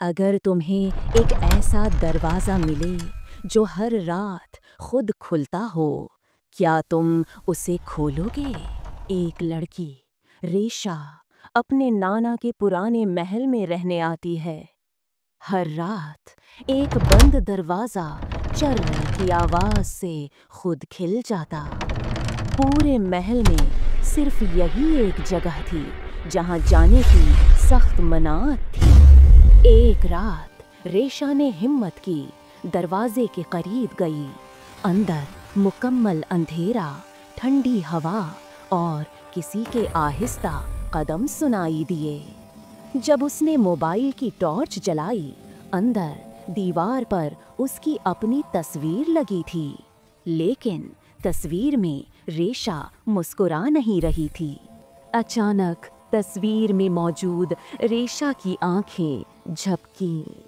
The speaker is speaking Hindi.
अगर तुम्हें एक ऐसा दरवाज़ा मिले जो हर रात खुद खुलता हो, क्या तुम उसे खोलोगे? एक लड़की रेशा अपने नाना के पुराने महल में रहने आती है। हर रात एक बंद दरवाज़ा चर्र की आवाज़ से खुद खिल जाता। पूरे महल में सिर्फ यही एक जगह थी जहाँ जाने की सख्त मनात थी। एक रात रेशा ने हिम्मत की, दरवाजे के करीब गई। अंदर मुकम्मल अंधेरा, ठंडी हवा और किसी के आहिस्ता कदम सुनाई दिए। जब उसने मोबाइल की टॉर्च जलाई, अंदर दीवार पर उसकी अपनी तस्वीर लगी थी। लेकिन तस्वीर में रेशा मुस्कुरा नहीं रही थी। अचानक तस्वीर में मौजूद रेशा की आंखें झपकीं।